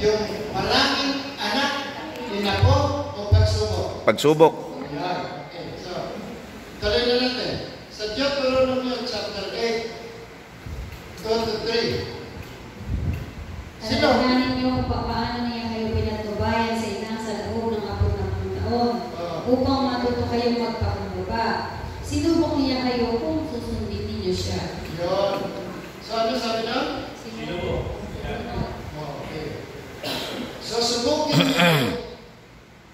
Yung maraming anak, inapo o pagsubok? Pagsubok. Ayan. Okay. So, tuloy na natin. Sa Deuteronomy chapter 8, 2-3. Sino? Alalahanin niyo kung paano niya kayo pinatubayan sa inang sa loob ng 40 taon upang matuto kayong magpakumbaba. Sinubok niya kayo kung susundin ninyo siya. Yun. So, ano sabi na? Sinubok. Okay. So, subukin niyo.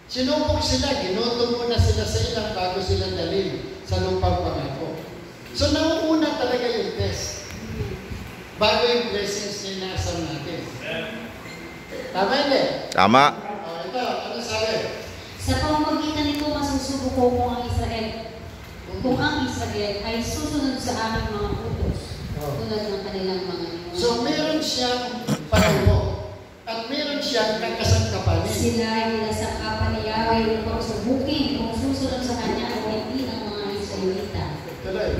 Sinubok sila. Ginuto muna sila sa ilang bago sila dalhin sa lupang pangako. So, nauuna talaga yung test. Bago yung blessings na inaasam natin. Tama hindi? Tama. Ito, ano sabi? Sa pamamagitan nito, masusubok ko kung ang Israel. Kung ang Israel ay susunod sa aming mga utos, tulad ng kanilang mga iyon. So, meron siyang panubo at meron siyang kakasangkapanin. Sila ay nilasangkapan ni Yahweh upang subukin kung susunod sa kanya o hindi ang mga Israelita. Tuloy,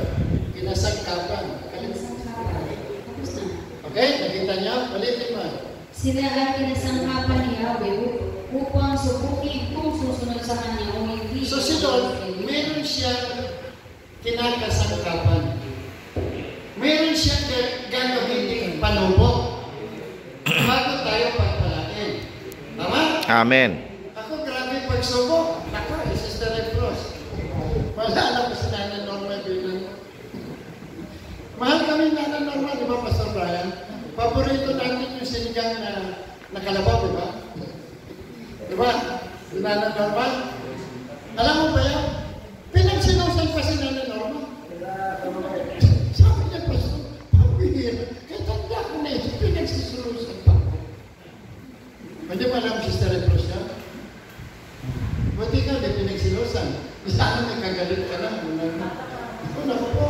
kinasangkapan. Nilasangkapan. Tapos na. Okay, nakita niyo? Ulitin mo. Sila ay pinasangkapan ni Yahweh upang subukin kung susunod sa kanya o hindi. So, si Lord, meron siyang kinakasangkapan. Meron siyang gagawin panubo bago tayo pagpalain. Tama? Amen. Ako, grabe pagsubok. Ako, Sister Red Cross. Wala lang ko si Nana Norma bilang. Mahal kami Nana Norma, di ba, Pastor Brian? Paborito natin yung sinigang na nakalabaw, di ba? Di ba? Si Nana Norma. Alam mo ba yan? Pinagsinusan pa si Nana Norma. Sabi niya, Pastor, pabihira. Kaya tanda ko na ito, pinagsinusan pa. Hindi mo alam, Sister Red Cross yan? Buti ka, di pinagsinusan. Sana may kagalit ka na. Naku po,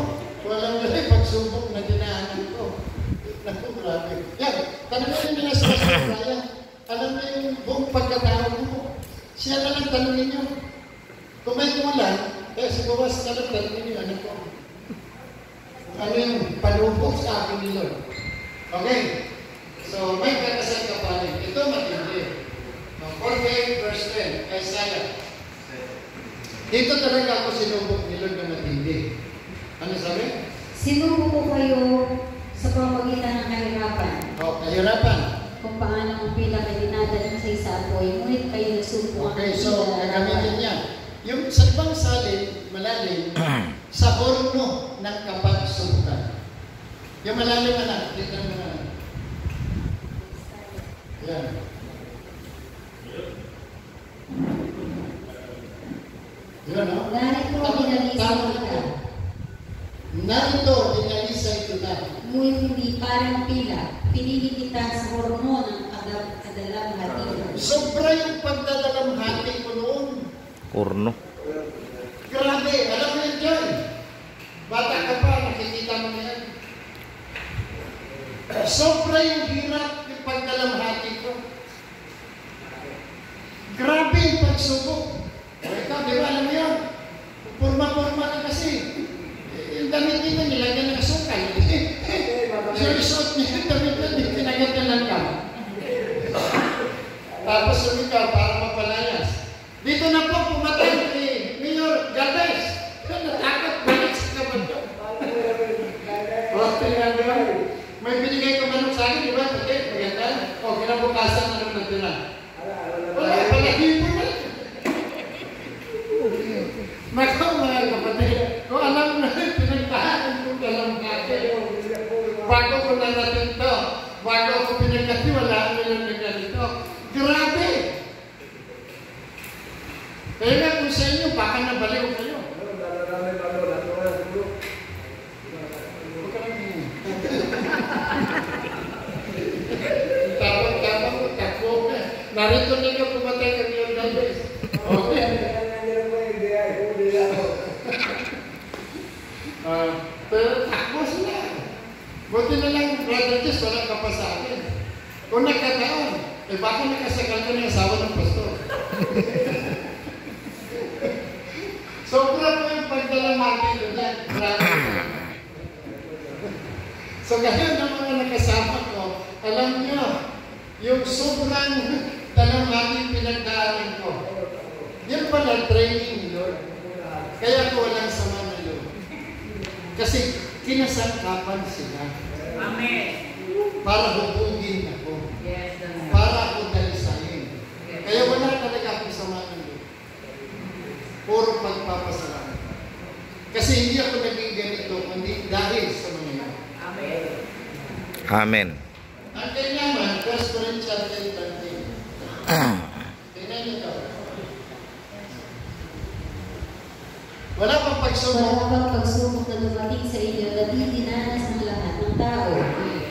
walang pagsubok na dinaanan ko. Naku, grabe. Yan, tanongin niyo na sa Pastor Brian. Alam niyo yung buong pagkatao mo. Siya na lang tanongin niyo. Kung may kulang, siguro sa lang tanongin niyo, ano po? Ano yung palubog sa akin ni Lord? Okay? So, may kakasal ka pa rin. Ito matindi. 48 verse 10, Isaiah. Dito talaga ako sinubok ni Lord na matindi. Ano sabi? Sinubok ko kayo sa pamamagitan ng kahirapan. Kahirapan. Kung paano ang pila ay dinadala sa isa apoy, ngunit kayo nasubo. Okay, so gagamitin niya. Yung sa ibang salin, malalim, sa horno ng kapagsubukan. Yung malalim na dito mo na. Yan. Yan, no? Narito dinalisa kita. Narito dinalisa kita. Ngunit hindi parang pila. Pinili kita sa horno ng kadalamhati. Sobra yung pagdadalamhati ko noon. Horno. Grabe, alam mo yun dyan. Bata ka pa, nakikita mo na yan. Sobra yung hirap yung pagdalamhati ko. Grabe yung pagsubok. Ikaw, di ba, alam mo yan? Purma-purma ka kasi. Yung damit nito, nilagyan ng asukal. Yung suot niya, yung damit nito, pinagatanan ka. Tapos sumikaw para mapalayas. Dito na po, pumatay ni Mayor Galvez. Natakot, balik sa kabato. May binigay ko manok sa akin, di ba? Okay, maganda. O, kinabukasan na naman nila. Wala, palahipo na. Nakaw mga kapatid, kung alam na pinagtahanan kong dalamhati, bago ko narating to, bago ko pinagkatiwalaan nila ng ganito. Grabe! Kaya nga kung sa inyo, baka nabaliw kayo. Tapang-tapang ko, takbo ka. Narito nila pumatay ka niyo ng bes. Okay. Pero takbo sila. Buti na lang, Brother Jess, walang ka pa sa akin. Kung nagkataon, baka nakasakal ko ng asawa ng pastor. Sobra po yung pagdalamhati doon yan. So ngayon ang mga nakasama ko, alam niyo, yung sobrang dalamhati pinagdaanan ko. Yun pala, training ni Lord. Kaya ko walang sama na Lord. Kasi kinasangkapan sila. Amen. Para hubugin ako. Yes, that's Para ako dalisayin. Kaya wala talaga akong sama na Lord. Puro pagpapasalamat. Kasi hindi ako naging ganito, kundi dahil sa mga yan. Amen. Amen. Ang kailangan, 1 Corinthians 10:13. Tingnan niyo ito. Wala pang pagsubok. Wala pang pagsubok na dumating sa inyo na di dinanas ng lahat ng tao.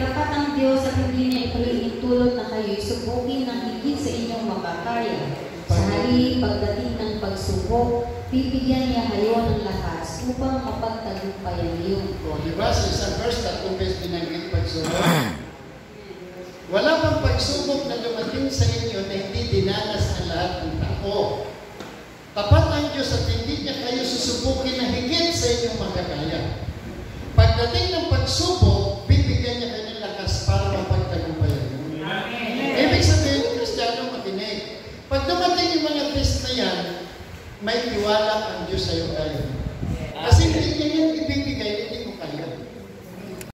Tapat ang Diyos at hindi niya ipahintulot na kayo'y subukin ng higit sa inyong makakaya. Sa halip, pagdating ng pagsubok, bibigyan niya kayo ng lakas upang mapagtagumpayan niyo. O, di ba? Sa isang verse, 3 beses binanggit pagsubok. Wala pang pagsubok na dumating sa inyo na hindi dinanas ng lahat ng tao. Tapat ang Diyos at hindi niya kayo susubukin na higit sa inyong makakaya. Pagdating ng pagsubok, bibigyan niya kayo ng lakas para mapagtagumpayan niyo. Amen. Ibig sabihin, Kristiyano, makinig. Pag dumating yung mga test na yan, may tiwala ang Diyos sa iyo kayo. Kasi hindi niya yan ibibigay